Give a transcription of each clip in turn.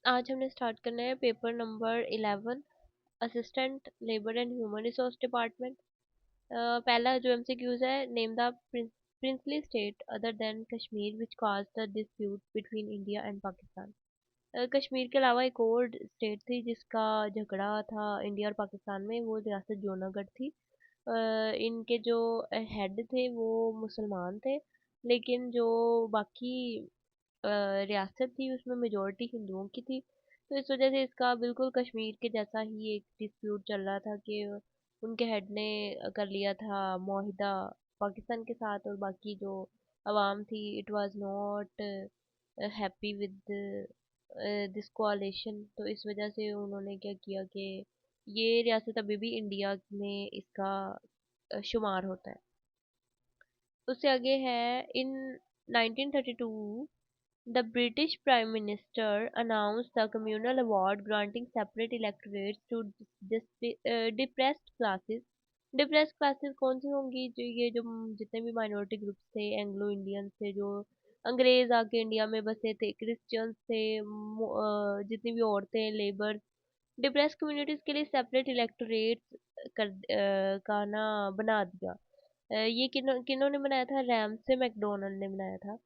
आज हमने स्टार्ट करना है paper number 11, assistant labour and human resource department. पहला जो एमसीक्यूज है, name the princely state other than Kashmir which cause the dispute between India and Pakistan. Kashmir के अलावा एक और स्टेट थी जिसका झगड़ा था इंडिया और पाकिस्तान में, वो रियासत जूनागढ़ थी। इनके जो हेड थे वो मुसलमान थे, लेकिन जो बाकी रियासत थी उसमें मेजोरिटी हिंदुओं की थी। तो इस वजह से इसका बिल्कुल कश्मीर के जैसा ही एक डिस्प्यूट चल रहा था कि उनके हेड ने कर लिया था मुआहिदा पाकिस्तान के साथ, और बाकी जो अवाम थी it was not happy with this coalition. तो इस वजह से उन्होंने क्या किया कि ये रियासत अभी भी इंडिया में इसका शुमार होता है। उससे आगे है इन 1932 the British Prime Minister announced the communal award granting separate electorates to depressed classes। Depressed classes कौन सी होंगी? जो ये जो जितने भी माइनॉरिटी ग्रुप्स थे, एंग्लो इंडियंस थे, जो अंग्रेज आके इंडिया में बसे थे, क्रिश्चियंस थे, जितनी भी औरतें, लेबर, डिप्रेस्ड कम्युनिटीज के लिए सेपरेट इलेक्टोरेट का ना बना दिया। ये किन्होंने बनाया था? रैमसे मैकडोनल्ड ने बनाया था।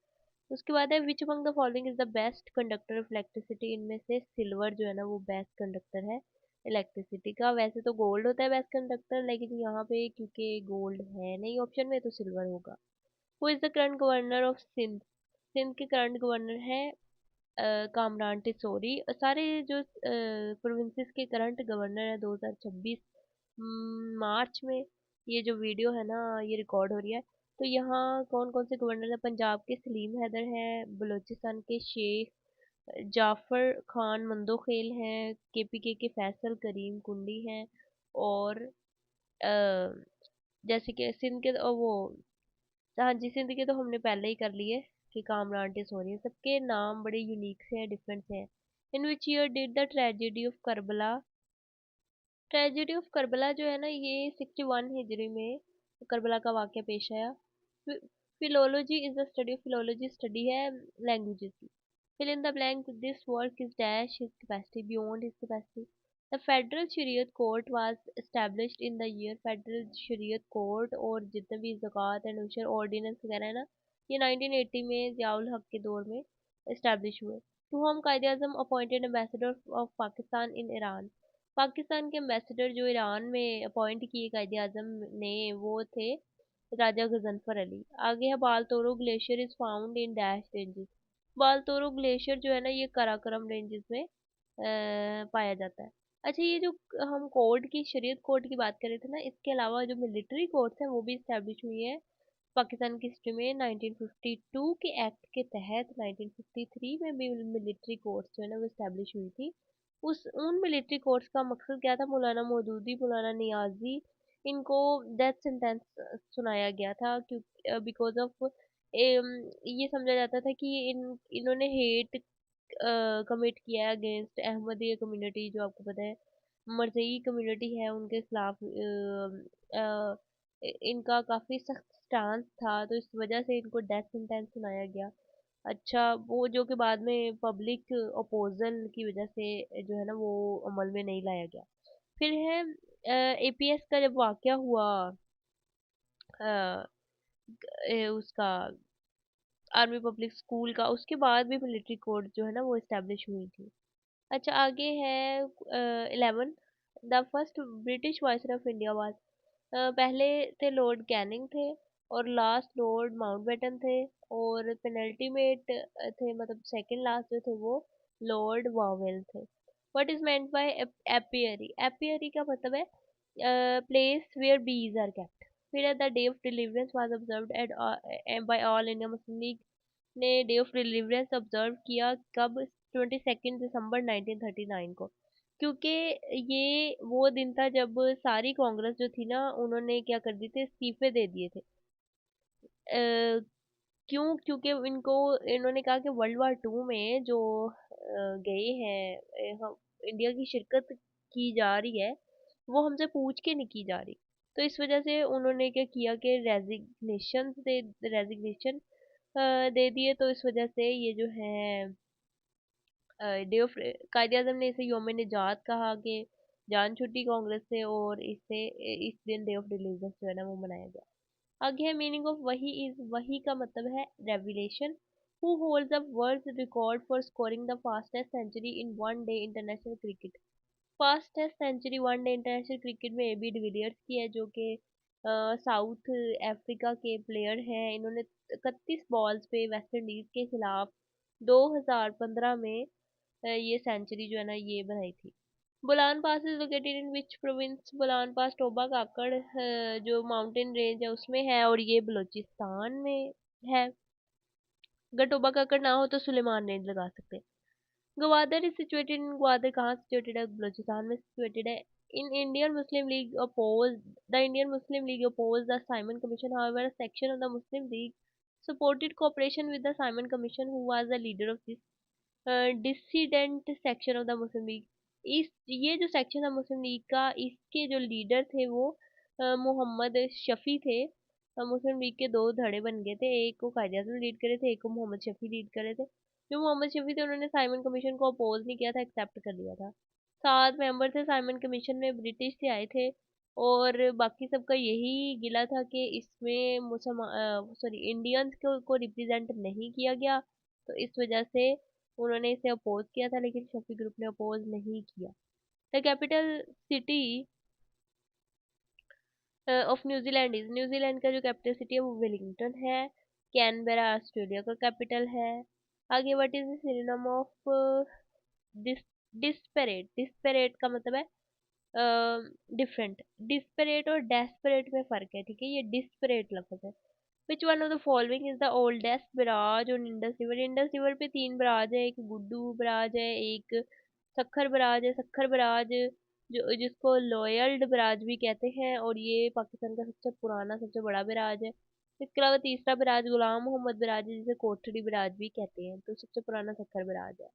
उसके बाद है which among the following is the best conductor of electricity. इनमें से सिल्वर जो है ना वो बेस्ट कंडक्टर है इलेक्ट्रिसिटी का। वैसे तो गोल्ड होता है बेस्ट कंडक्टर, लेकिन यहाँ पे क्योंकि गोल्ड है नहीं ऑप्शन में तो सिल्वर होगा। Who is the current governor of Sindh? Sindh के करंट गवर्नर है कामरान टिसोरी। सारे जो प्रोविंसेस के करंट गवर्नर है 2026 मार्च में ये जो वीडियो है ना ये रिकॉर्ड हो रही है। तो यहाँ कौन कौन से गवर्नर है? पंजाब के सलीम हैदर है, बलूचिस्तान के शेख जाफर खान मंदोखेल हैं, केपीके के फैसल करीम कुंडी हैं, और जैसे कि सिंध के वो, हाँ जी सिंध के तो हमने पहले ही कर लिए कि कामरान टिसोरी हैं। सबके नाम बड़े यूनिक से हैं, डिफरेंट से हैं। In which year did the tragedy of Karbala? Tragedy of Karbala जो है ना ये 61 हिजरी में करबला का वाक़या पेश आया। Philology is the study of, philology study है लैंग्वेजेस की। Fill in the blank, this work is dash his capacity, beyond his capacity. The federal Shariat court was established in the year, federal Shariat court और जितने भी ज़कात and उशर ordinance वगैरह है ना ये 1980 में ज़ियाउल हक के दौर में एस्टैब्लिश हुए। To whom Quaid Azam appointed ambassador of Pakistan in Iran. Pakistan के एम्बेसडर जो ईरान में अपॉइंट किए कायद आज़म ने वो थे राजा गजनफर अली। आगे है Baltoro glacier is found in dash ranges. Baltoro glacier जो है ना ये काराकोरम रेंजेस में पाया जाता है। अच्छा, ये जो हम कोड की शरीयत कोड की बात कर रहे थे ना, इसके अलावा जो मिलिट्री कोड्स हैं वो भी इस्टेब्लिश हुई है पाकिस्तान की हिस्ट्री में 1952 के एक्ट के तहत। 1953 में भी मिलिट्री कोर्स जो है ना वो इस्टेब्लिश हुई थी। उस उन मिलिट्री कोर्स का मकसद क्या था? मौलाना मौदूदी, मौलाना नियाजी, इनको डेथ सेंटेंस सुनाया गया था क्योंकि बिकॉज ऑफ ये समझा जाता था कि इन्होंने हेट कमिट किया है अगेंस्ट अहमदिया कम्युनिटी, जो आपको पता है मरज़ई कम्युनिटी है, उनके खिलाफ इनका काफ़ी सख्त स्टांस था, तो इस वजह से इनको डेथ सेंटेंस सुनाया गया। अच्छा, वो जो कि बाद में पब्लिक अपोजल की वजह से जो है ना वो अमल में नहीं लाया गया। फिर है एपीएस का जब वाकया हुआ, उसका आर्मी पब्लिक स्कूल का, उसके बाद भी मिलिट्री कोड जो है ना वो इस्टेब्लिश हुई थी। अच्छा, आगे है 11, the first British viceroy of India was. पहले थे लॉर्ड कैनिंग थे, और लास्ट लॉर्ड माउंटबेटन थे, और पेनल्टीमेट थे, मतलब सेकंड लास्ट जो थे वो लॉर्ड वावेल थे। What is meant by apiary? Apiary का मतलब है place where bees are kept. फिर the day of deliverance was observed at by All India Muslim League ने डे ऑफ डिलीवरेंस ऑब्जर्व किया कब? 22 दिसंबर 1939 को। क्योंकि ये वो दिन था जब सारी कांग्रेस जो थी ना उन्होंने क्या कर दिए थे, इस्तीफे दे दिए थे। क्यों? क्योंकि इनको इन्होंने कहा कि वर्ल्ड वार 2 में जो गए हैं, हम इंडिया की शिरकत की जा रही है वो हमसे पूछ के नहीं की जा रही। तो इस वजह से उन्होंने क्या किया कि रेजिग्नेशन दे दिए। तो इस वजह से ये जो है डे ऑफ कायद आजम ने इसे योम निजात कहा कि जान छुट्टी कांग्रेस से, और इसे इस दिन डे ऑफ रिलीजियस जो है ना वो मनाया गया। आगे है मीनिंग ऑफ वही इज, वही का मतलब है revelation. Who holds the world record for scoring the fastest century in one day international cricket. Fastest century one day international cricket में एबी डिविलियर्स की है, जो कि साउथ अफ्रीका के प्लेयर हैं। इन्होंने 31 बॉल्स पे वेस्ट इंडीज के खिलाफ 2015 में ये सेंचुरी जो है ना ये बनाई थी। Bolan pass is located in which province? Bolan pass Toba Kakar जो माउंटेन रेंज है उसमें है, और ये बलूचिस्तान में है। अगर टोबा काकड़ ना हो तो सुलेमान रेंज लगा सकते हैं। Gwadar is situated in, Gwadar कहाँ सिचुएटेड है? बलूचिस्तान में सिचुएटेड है। In Indian Muslim League oppose, the Indian Muslim League oppose the Simon commission, however a section of the Muslim League supported cooperation with the Simon Commission, who was the leader of this dissident section of the Muslim league. इस ये जो section था मुस्लिम league का, इसके जो leader थे वो मोहम्मद शफी थे। मुस्लिम लीग के दो धड़े बन गए थे, एक को कायद आज़म लीड करे थे, एक को मोहम्मद शफी लीड करे थे। जो मोहम्मद शफी थे उन्होंने साइमन कमीशन को अपोज नहीं किया था, एक्सेप्ट कर लिया था। 7 मेंबर थे साइमन कमीशन में, ब्रिटिश से आए थे, और बाकी सबका यही गिला था कि इसमें मुसलमान सॉरी इंडियंस को रिप्रेजेंट नहीं किया गया। तो इस वजह से उन्होंने इसे अपोज किया था, लेकिन शफी ग्रुप ने अपोज नहीं किया। The capital city of New Zealand is, New Zealand का जो कैपिटल सिटी है वो वेलिंगटन है। कैनबेरा ऑस्ट्रेलिया का कैपिटल है। आगे what is the synonym of dis desperate? Desperate का मतलब है डिफरेंट। डिस्पेरेट और डेस्परेट में फर्क है, ठीक है। ये डिस्पेरेट लफ्ज है। Which one of the following is the oldest barrage on Indus river? Indus river पे 3 बराज है, एक गुड्डू बराज है, एक सखर बराज है। सखर बराज जो जिसको लॉयल्ड बराज भी कहते हैं, और ये पाकिस्तान का सबसे पुराना सबसे बड़ा बराज है। इसके अलावा तीसरा बराज गुलाम मोहम्मद बराज है, जिसे कोठड़ी बराज भी कहते हैं, तो सबसे पुराना सखर बराज है।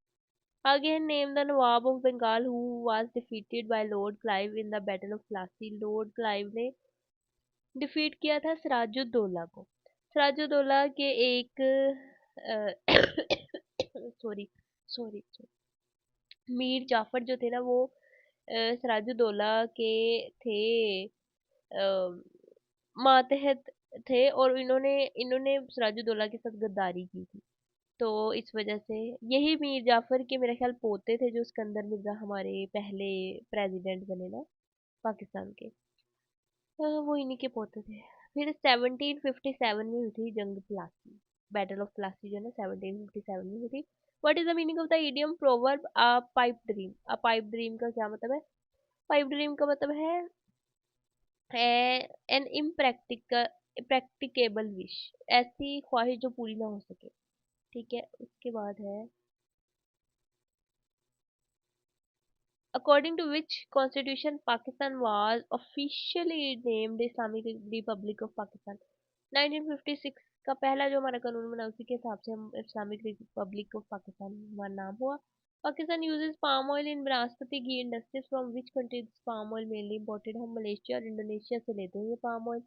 आगे है name the nawab of Bengal who was defeated by Lord Clive in the battle of Plassey? Lord Clive ने डिफीट किया था सिराजुद्दौला को। सिराजुद्दौला के एक सॉरी सॉरी मीर जाफर जो थे ना वो सिराजुद्दौला के थे मातहत थे, और इन्होंने इन्होंने सिराजुद्दौला के साथ गद्दारी की थी। तो इस वजह से यही मीर जाफर के मेरे ख्याल पोते थे, जो सिकंदर मिर्जा हमारे पहले प्रेसिडेंट बने ना पाकिस्तान के। वो इन्हीं के पोते थे। फिर 1757 में हुई थी जंग प्लासी, बैटल ऑफ प्लासी जो है ना 1757 में हुई थी। What is the meaning of the idiom proverb a pipe dream? A pipe dream का क्या मतलब है? पाइप ड्रीम का मतलब है एन इम्प्रैक्टिकल प्रैक्टिकेबल विश, ऐसी ख्वाहिश जो पूरी ना हो सके, ठीक है। उसके बाद है according to which constitution Pakistan was officially named Islamic Republic of Pakistan? 1956 का पहला जो हमारा कानून बना उसी के हिसाब से हम इस्लामिक रिपब्लिक ऑफ पाकिस्तान हमारा नाम हुआ। Pakistan uses palm oil in vanaspati ghee industries from which country? Palm oil mainly imported हम मलेशिया और इंडोनेशिया से लेते हैं ये पाम ऑयल।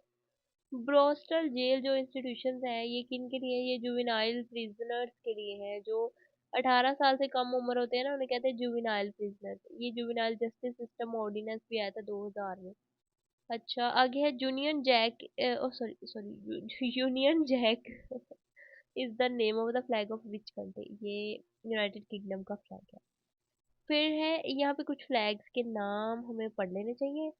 ब्रोस्टल जेल जो इंस्टीट्यूशन है ये किन के लिए? ये जुवेनाइल प्रिजनर्स के लिए है, जो 18 साल से कम उम्र होते हैं ना उन्हें कहते हैं जुवेनाइल प्रिजनर्स। ये जुवेनाइल जस्टिस सिस्टम ऑर्डिनेंस भी आया था 2000 में। अच्छा आगे है Union Jack, oh sorry sorry Union Jack is the name of the flag of which country? ये यूनाइटेड किंगडम का फ्लैग है। फिर है यहाँ पे कुछ फ्लैग्स के नाम हमें पढ़ लेने चाहिए।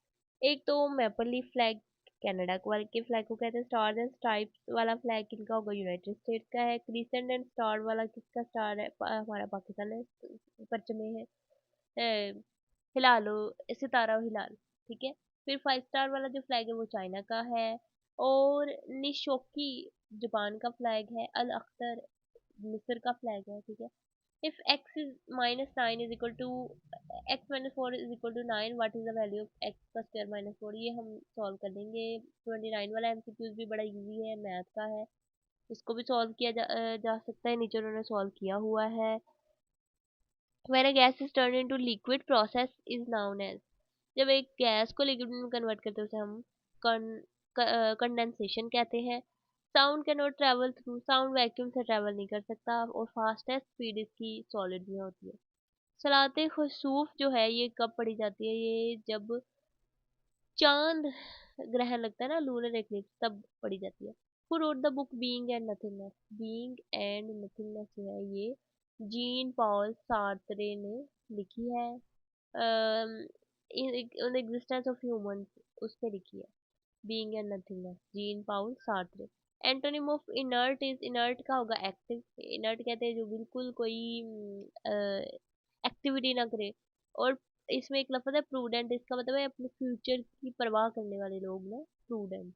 एक तो मैपल लीफ फ्लैग कनाडा वाले के फ्लैग को कहते हैं। स्टार एंड स्ट्राइप्स वाला फ्लैग किनका होगा? यूनाइटेड स्टेट्स का है। क्रिसेंट एंड स्टार वाला किसका स्टार है? हमारा पाकिस्तान है, परचम में है। हिलालो सितारा और हिलाल, ठीक है। फिर 5 स्टार वाला जो फ्लैग है वो चाइना का है। और निशोकी जापान का फ्लैग है। अल अख्तर मिस्र का फ्लैग है, ठीक है। If x is -9 is equal to x minus 4 is equal to 9, what is the value of x का स्क्वायर माइनस 4? ये हम सॉल्व कर लेंगे। 29 वाला एमसीक्यूज भी बड़ा इजी है, मैथ का है, इसको भी सॉल्व किया जा सकता है। नीचे उन्होंने सॉल्व किया हुआ है। When a gas is turned into liquid, process is known as, जब एक गैस को लिक्विड में कन्वर्ट करते हैं उसे हम कंडेंसेशन कहते हैं। Sound can not travel through, sound vacuum से ट्रेवल नहीं कर सकता, और फास्टेस्ट स्पीड इसकी सॉलिड में होती है। सलाते खुसूफ जो है ये कब पड़ी जाती है, ये जब चांद ग्रहण लगता है ना, लूनर एक्लिप्स, तब पड़ी जाती है। Who wrote the book being and nothingness, being and nothingness जो है ये जीन पॉल सार्त्रे ने लिखी है। इन एग्जिस्टेंस ऑफ ह्यूमंस उस पे लिखी है, being and nothingness, Jean Paul Sartre. Antonym of inert is, inert का होगा एक्टिव, इनर्ट कहते हैं जो बिल्कुल कोई एक्टिविटी ना करे। और इसमें एक लफ्ज है प्रूडेंट, इसका मतलब है अपने फ्यूचर की परवाह करने वाले लोग ना, prudent.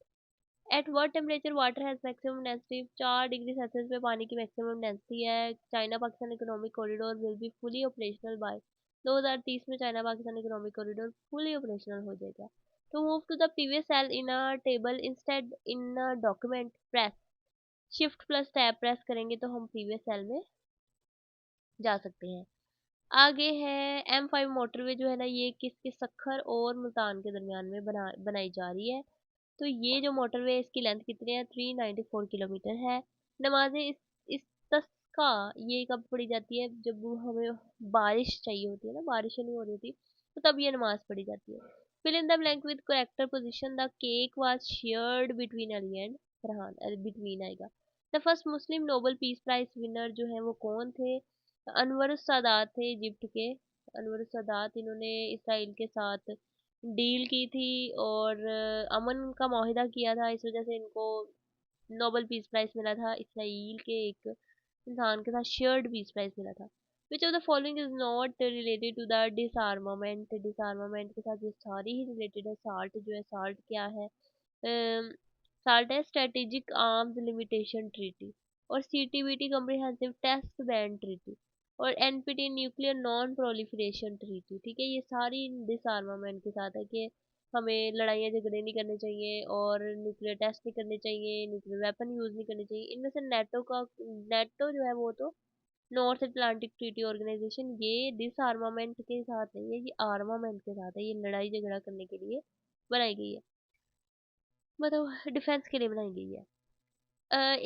At what temperature water has maximum density, 4 degree Celsius पे पानी की मैक्सिमम डेंसिटी है। China Pakistan economic corridor will be fully operational by 2030 में, China Pakistan economic corridor fully operational हो जाएगा। To move to the previous cell in a table instead in a document, press shift plus tab press करेंगे तो हम previous cell में जा सकते हैं। आगे है M5 मोटरवे जो है ना, ये किसके, सखर और मुल्तान के दरमियान में बनाई जा रही है। तो ये जो मोटरवे है इसकी लेंथ कितनी है, 394 किलोमीटर है। नमाजें इस तस्का ये कब पढ़ी जाती है, जब हमें बारिश चाहिए होती है ना, बारिश नहीं हो रही होती, तो तब ये नमाज पढ़ी जाती है। Fill in the blank with correct position, the cake was shared between Ali and Farhan, between आएगा। The first Muslim Nobel peace prize winner जो है वो कौन थे, अनवर सादात थे इजिप्ट के। अनवर सादात, इन्होंने इसराइल के साथ डील की थी और अमन का माहिदा किया था, इस वजह से इनको नोबेल पीस प्राइज मिला था। इसराइल के एक इंसान के साथ शेयर्ड पीस प्राइज मिला था। Which of the following is not related to the disarmament, disarmament के साथ ये सारी ही रिलेटेड है। साल्ट जो है, साल्ट क्या है, साल्ट है स्ट्रेटेजिक आर्म्स लिमिटेशन ट्रीटी, और CTBT comprehensive test ban treaty, और NPT nuclear non proliferation treaty. ठीक है, ये सारी डिसआर्मामेंट के साथ है कि हमें लड़ाइयाँ झगड़े नहीं करने चाहिए और न्यूक्लियर टेस्ट नहीं करने चाहिए, न्यूक्लियर वेपन यूज नहीं करने चाहिए। इनमें से नेटो जो है वो तो नॉर्थ अटलांटिक ट्रीटी ऑर्गेनाइजेशन, ये डिसआर्मामेंट के साथ नहीं है, ये आर्मामेंट के साथ है, ये लड़ाई झगड़ा करने के लिए बनाई गई है, मतलब डिफेंस के लिए बनाई गई है।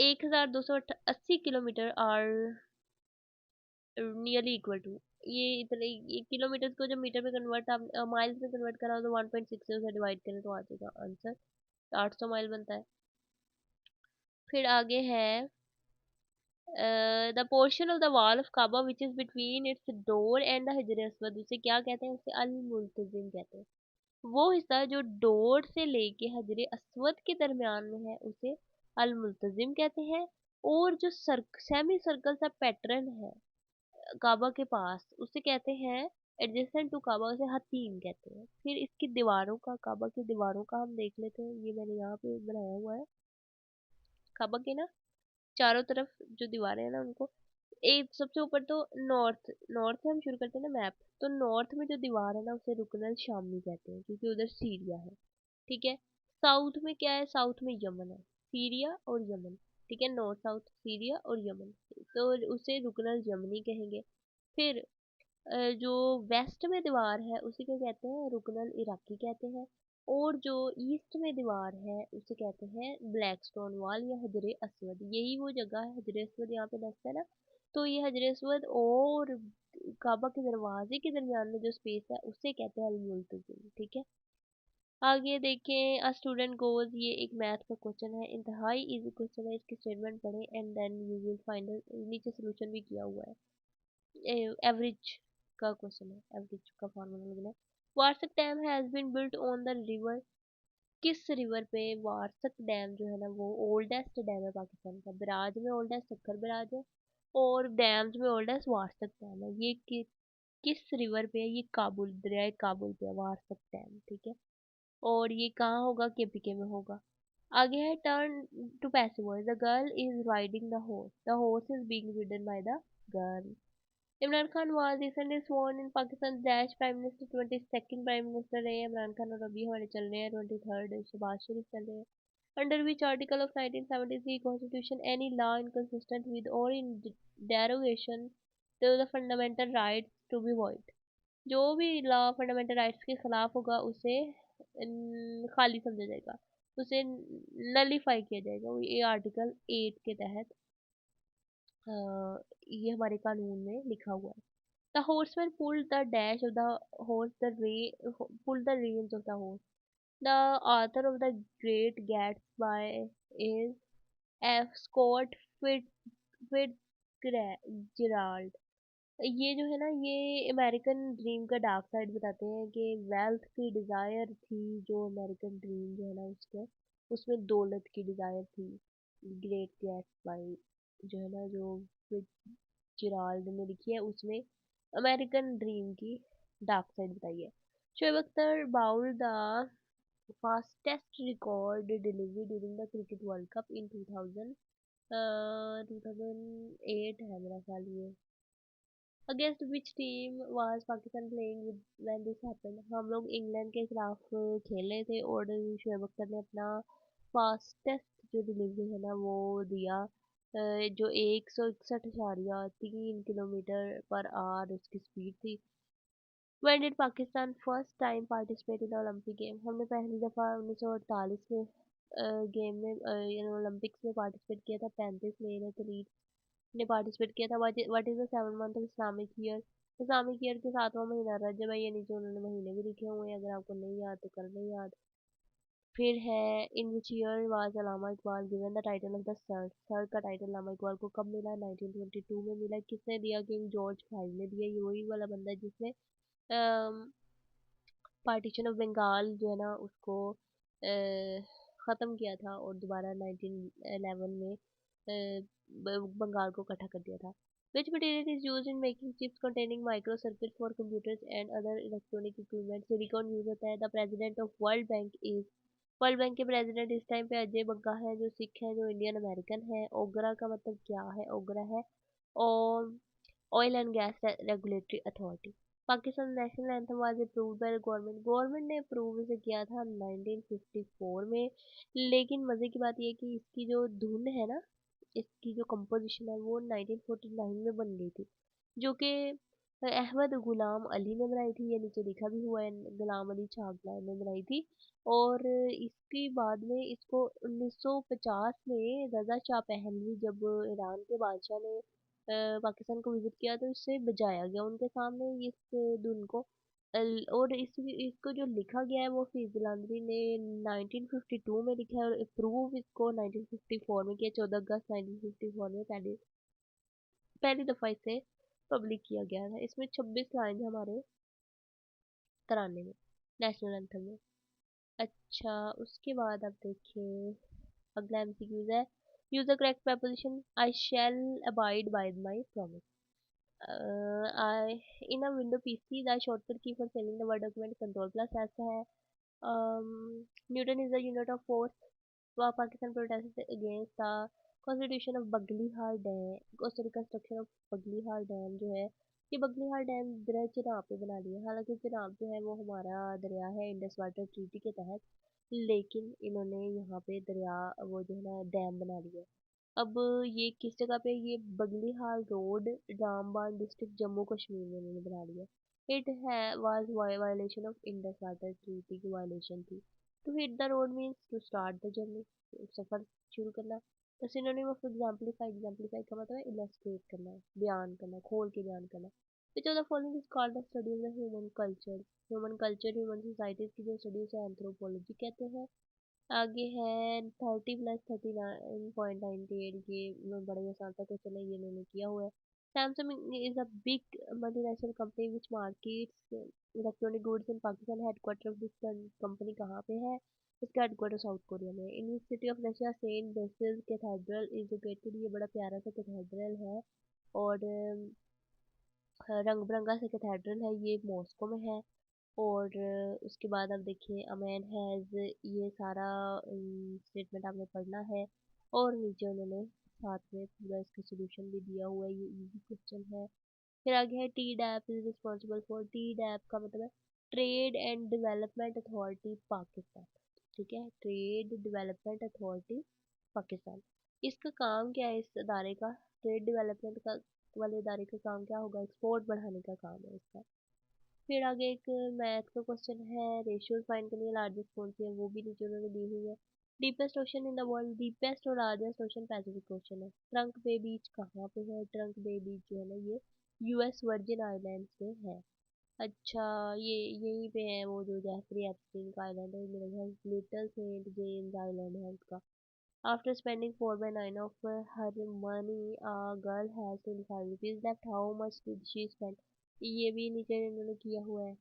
1280 kilometre are nearly equal to, ये इतने, ये किलोमीटर को जब मीटर में कन्वर्ट, आप माइल्स में कन्वर्ट करा तो 1.6 से उसे डिवाइड करें तो आ जाएगा आंसर, 800 माइल बनता है। फिर आगे है the portion of the wall of Kaaba which is between its door and the Hajar Aswad, उसे क्या कहते हैं, उसे अल मुल्तजिम कहते हैं। वो हिस्सा जो डोर से लेके हजर अस्वद के दरमियान में है उसे अल मुल्तजिम कहते हैं। और जो सेमी सर्कल सा पैटर्न है काबा के पास, उसे कहते हैं एडजेसेंट टू काबा, उसे हतीम कहते हैं। फिर इसकी दीवारों का, काबा की दीवारों का हम देख लेते हैं, ये मैंने यहाँ पे बनाया हुआ है। काबा के ना चारों तरफ जो दीवारें हैं ना उनको, एक सबसे ऊपर तो नॉर्थ, नॉर्थ से हम शुरू करते हैं ना मैप, तो नॉर्थ में जो दीवार है ना उसे रुकनल शामी कहते हैं, क्योंकि उधर सीरिया है। ठीक है, साउथ में क्या है, साउथ में यमन है, सीरिया और यमन। ठीक है, नॉर्थ साउथ सीरिया और यमन, तो उसे रुकनल यमनी कहेंगे। फिर जो वेस्ट में दीवार है उसे क्या कहते हैं, रुकनल इराकी कहते हैं। और जो ईस्ट में दीवार है उसे कहते हैं ब्लैक स्टोन वॉल या हजर अस्वद, यही वो जगह है, हजर अस्वद यहाँ पे दस्ता है ना, तो ये हजर अस्वद और काबा के दरवाजे के दरमियान में जो स्पेस है उसे कहते हैं अल-मुल्तजिम। ठीक है, आगे देखें, अ स्टूडेंट गोज, ये एक मैथ का क्वेश्चन है, इंतहाई इजी क्वेश्चन है, इसकी स्टेटमेंट पढ़ें and then you will find, नीचे सोल्यूशन भी किया हुआ है। एवरेज का क्वेश्चन है, एवरेज का फार्मूला लगना है। Warsak dam has been built on the river, किस रिवर पे, वार्सक डैम जो है ना वो ओल्डेस्ट डैम है पाकिस्तान का, बराज में ओल्डेस्ट सक्कर बराज है, और डैम्स में ओल्डेस्ट वार्सक डैम है। ये किस रिवर पे है, ये काबुल, दरिया काबुल पे है वार्सक डैम। ठीक है, और ये कहाँ होगा, KPK में होगा। आगे है turn to passive voice, the girl is riding the horse is being ridden by the girl. Imran Khan was recently sworn in Pakistan dash prime minister, 22nd prime minister रहे इमरान खान, और अभी हमारे चल रहे हैं 23rd शहबाज शरीफ चल रहे हैं। Under which article of 1973 constitution any law inconsistent with और इन derogation to the fundamental rights to be void, जो भी लॉ फंडामेंटल राइट्स के खिलाफ होगा उसे खाली समझा जाएगा। उसे नलीफाई किया जाएगा। ये आर्टिकल 8 के तहत ये हमारे कानून में लिखा हुआ है। The horseman pulled the dash of the horse, pulled the reins of the horse. The author of the Great Gatsby is F. Scott Fitzgerald। ये जो है ना, ये अमेरिकन ड्रीम का डार्क साइड बताते हैं कि वेल्थ की डिजायर थी, जो अमेरिकन ड्रीम जो है ना उसके उसमें दौलत की डिजायर थी। ग्रेट गैट्सबाई जो है ना, जो फिट्जराल्ड ने लिखी है, उसमें अमेरिकन ड्रीम की डार्क साइड बताई है। Shoaib Akhtar bowl the fastest record delivery during the cricket World Cup in 2008 है मेरा ख्याल ये। Against which team was Pakistan playing with when this happened? हम लोग इंग्लैंड के खिलाफ खेल रहे थे और शोएब अख्तर ने अपना फास्टेस्ट जो डिलीवरी है ना वो दिया, जो 161.3 किलोमीटर पर आवर उसकी स्पीड थी। When did Pakistan first time participate in the Olympic game? हमने पहली दफ़ा 1948 में गेम में ओलंपिक्स में पार्टिसिपेट किया था। 35 में एथलीट ने पार्टिसिपेट किया था। What is the 7 month of Islamic year? Islamic year के 7वां महीना रजब है। ये नीचे उन्होंने महीने भी लिखे हुए हैं, अगर आपको नहीं याद तो कर लें याद। फिर है in which year was Allama Iqbal given the title of the sir? Sir का टाइटल अलामा इकबाल को कब मिला? 1922 में मिला। किसने दिया? किंग जॉर्ज फाइव ने दिया। ये वही वाला बंदा है जिसने पार्टीशन ऑफ बंगाल जो है ना उसको ख़त्म किया था और दोबारा 1911 में बंगाल को इकट्ठा कर दिया था। Which material is used in making chips containing microcircuits for computers and other electronic equipment? Silicon use होता है। The president of world bank is? World bank के प्रेसिडेंट इस टाइम पे अजय बग्गा है, जो सिख है, जो इंडियन अमेरिकन है। ओगरा का मतलब क्या है? ओगरा है और oil and gas regulatory authority. Pakistan national anthem was approved by government? Government ने अप्रूव इसे किया था 1954 में। लेकिन मजे की बात यह है कि इसकी जो धुन है ना, इसकी जो कंपोजिशन है वो 1949 में बन गई थी, जो कि अहमद गुलाम अली ने बनाई थी। ये नीचे लिखा भी हुआ है, गुलाम अली छागला ने बनाई थी। और इसके बाद में इसको 1950 में रजा शाह पहलवी, जब ईरान के बादशाह ने पाकिस्तान को विजिट किया तो इससे बजाया गया उनके सामने इस धुन को। और इसको जो लिखा गया है वो फिजलांद्री ने 1952 में लिखा है और अप्रूव इसको 1954 में किया। 14 अगस्त 1954 में पहली दफा इसे पब्लिक किया गया था। इसमें 26 लाइन है हमारे तराने में, नेशनल एंथम में। अच्छा, उसके बाद आप देखिए अगला एमसीक्यूज है। Use the correct preposition I shall abide by my promise. In a window PC, the shortcut key for spelling the word document control plus S है। Newton is the unit of force. Pakistan protests against the constitution of Baglihar Dam, coastal construction of Baglihar Dam जो है, ये Baglihar dam दरिया चिनाब पे बना लिया। हालांकि चिनाब जो है वो हमारा दरिया है इंडस वाटर ट्रीटी के तहत, लेकिन इन्होंने यहाँ पे दरिया वो जो है ना डैम बना लिया। अब ये किस जगह पे? ये बगलीहाल रोड, रामबान डिस्ट्रिक्ट, जम्मू कश्मीर में इन्होंने बना लिया। इट है was violation of Indus water treaty की वायलेशन थी। To hit the road means to start the journey, सफर शुरू करना। तो सिनोनिम ऑफ एग्जाम्पलीफाई, एग्जाम्पलीफाई का मतलब है इलस्ट्रेट करना, बयान करना, खोल के बयान करना। विच of the following is called the study of the human culture? Human culture, human societies की जो स्टडी उसे एंथ्रोपोलॉजी कहते हैं। आगे है 30+39.98, ये बड़े आसान सा क्वेश्चन है, ये मैंने किया हुआ है। Samsung is a big multinational company which markets electronic goods in Pakistan. Headquarter of this company कहाँ पे है? इसका हेडक्वार्टर साउथ कोरिया में। In which city of Russia Saint Basil cathedral is located? ये बड़ा प्यारा सा कैथेड्रल है और रंग बिरंगा सा कैथेड्रल है, ये मॉस्को में है। और उसके बाद आप देखिए अमैन हैज़, ये सारा स्टेटमेंट आपने पढ़ना है। और नीचे उन्होंने साथ में पूरा इसका सोल्यूशन भी दिया हुआ है, ये इजी क्वेश्चन है। फिर आगे है T DAP is responsible for. T DAP का मतलब है trade and development authority Pakistan. ठीक है, ट्रेड डेवलपमेंट अथॉरिटी पाकिस्तान। इसका काम क्या है इस अदारे का? ट्रेड डेवलपमेंट का वाले इदारे का काम क्या होगा? एक्सपोर्ट बढ़ाने का काम है इसका। फिर आगे एक मैथ का क्वेश्चन है, रेशियोज फाइंड करनी है, लार्जेस्ट कौन सी है, वो भी नीचे उन्होंने दी हुई है। Deepest ocean in the world, deepest और लार्जेस्ट ओशन पैसिफिक ओशन है। ट्रंक बे बीच कहाँ पे है? ट्रंक बे बीच जो है ना ये यूएस वर्जिन आइलैंड्स में है। अच्छा, ये यहीं पे है वो जो जेफरी एप्स्टीन का आइलैंड है, मेरे ख्याल लिटिल सेंट जेम्स आइलैंड है उसका। After spending 4/9 of her money, a girl has 25 rupees left. How much did she spend? ये भी नीचे इन्होंने किया हुआ है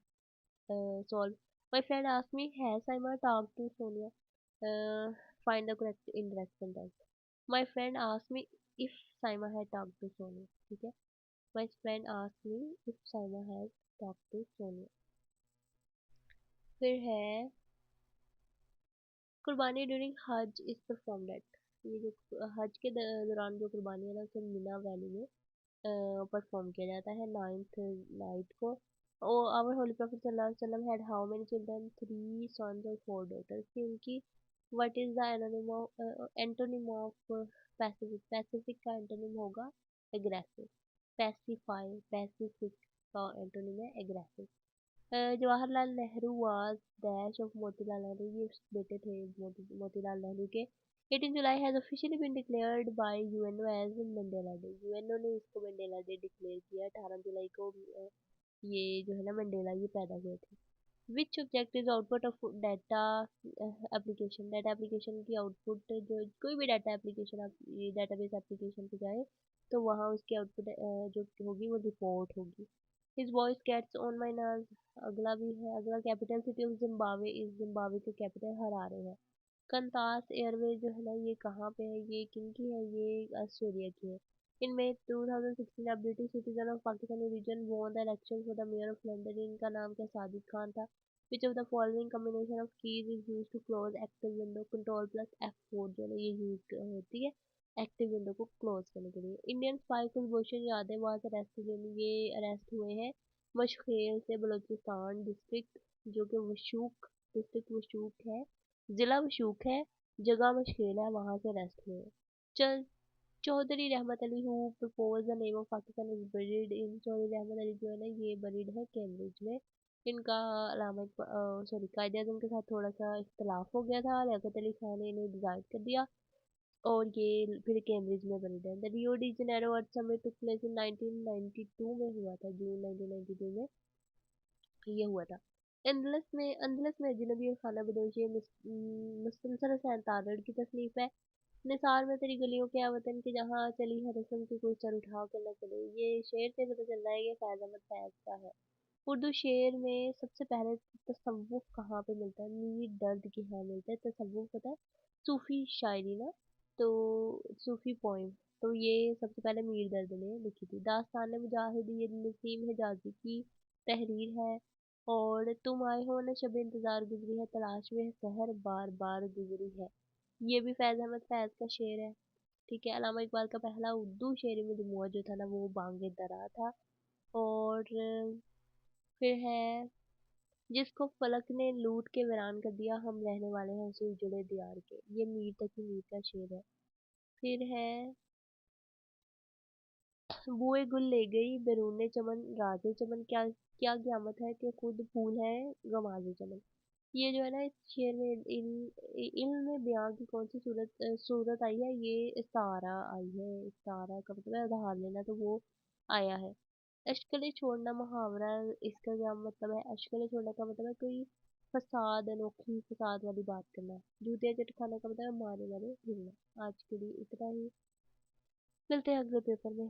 solve. My friend asked me, has Saima talked to Sonia? Find the correct indirect sentence. My friend asked me if Saima had talked to Sonia. ठीक है? My friend asked me if Saima has talked to Sonia. फिर है कुर्बानी during हज is performed eight. ये जो हज के दौरान जो कुर्बानी है ना उसे मीना वैली में परफॉर्म किया जाता है 9th नाइट को। ओ आवर होली प्रॉफिट सल्लल्लाहु अलैहि वसल्लम had how many children? 3 sons और 4 डॉटर्स थी उनकी। What is the antonym of pacific? Pacific का एंटोनिम होगा एग्रेसिव। पैसिफाई, पैसिफिक का एंटोनिम है aggressive. Jawaharlal Nehru was dash of Motilal Nehru, ये बेटे थे मोतीलाल नेहरू के। 18 July has officially been declared by UNO as Mandela day, UNO ने इसको मंडेला डे डिक्लेयर किया 18 जुलाई को। ये जो है ना मंडेला ये पैदा हुए थे। Which object is output of data application? Data application की आउटपुट जो कोई भी डाटा एप्लीकेशन आप डाटाबेस एप्लीकेशन पे जाए तो वहाँ उसकी आउटपुट जो होगी वो रिपोर्ट होगी। His voice gets on my nerve. अगला भी है, अगला capital city of Zimbabwe is, Zimbabwe के कैपिटल हरारे है। कंतास एयरवेज जो है ना ये कहाँ पे है? ये किनकी है? ये ऑस्ट्रेलिया की है। In May 2016 a British citizen of Pakistani region won the election for the mayor of London। इनका नाम क्या साजिद खान था। which of the following combination of keys is used to close active window? Control plus F4 जो है ना ये use होती है एक्टिव विंडो को क्लोज करने के लिए। इंडियन स्पाई कुलभूषण यादव वहां से अरेस्ट हुए, ये अरेस्ट हुए हैं मशखेल से, बलूचिस्तान डिस्ट्रिक्ट जो कि वशूक डिस्ट्रिक्ट वशूक है, जिला वशूक है, जगह मशखेल है, वहां से अरेस्ट हुए। चल Chaudhry Rahmat Ali who propose the name of Pakistan is buried in, Chaudhry Rahmat Ali जो है ना ये बरीड है कैम्ब्रिज में। इनका अलामा सॉरी कायदे आजम के साथ थोड़ा सा इख्तलाफ हो गया था, लियाकत अली खान ने इन्हें डिजाइड कर दिया और ये फिर कैम्ब्रिज में बरीड है। The Rio de Janeiro earth summit took place in 1992 में हुआ था, जून 1992 में ये हुआ था। अंदलस में अजनबी और खाना बदोशी मुस्तनसर हसैन तारड़ की तसनीफ है। निसार में तेरी गलियों के वतन के जहाँ चली है रस्म की कोई सर उठा कर न चले, ये शेर से पता चल रहा है ये फैज अहमद फैज का है। उर्दू शेर में सबसे पहले तसव्वुफ कहाँ पे मिलता है? मीर दर्द के यहाँ मिलता है तसव्वुफ, पता है सूफी शायरी ना, तो सूफी पोइम, तो ये सबसे पहले मीर दर्द ने लिखी थी। दास्तान मुजाहिद ये नसीम हिजाजी की तहरीर है। और तुम आए हो न शब इंतजार गुजरी है, तलाश में है सहर बार बार गुजरी है, ये भी फैज अहमद फैज का शेर है। ठीक है, अलामा इकबाल का पहला उर्दू शेरी मजमूआ जो था ना वो बांगे दरा था। और फिर है जिसको फलक ने लूट के वीरान कर दिया, हम रहने वाले हैं उसे उजड़े दियार के, ये मीर तकी मीर का शेर है। फिर है बुए गुल ले गई बैरूने चमन राजे चमन, क्या क्या क़यामत है कि खुद फूल है गमाजे चमन। ये जो है ना इस शेर में इल्म में बयां की कौन सी सूरत आई है? ये इस्तारा आई है, इस्तारा का मतलब है उधार लेना, तो वो आया है। अश्कले छोड़ना मुहावरा, इसका क्या मतलब है? अश्कले छोड़ना का मतलब है कोई फसाद, अनोखी फसाद वाली बात करना। जूतिया चटखाना का मतलब है मारे मारे गिरना। आज के लिए इतना ही, मिलते हैं अगले पेपर में।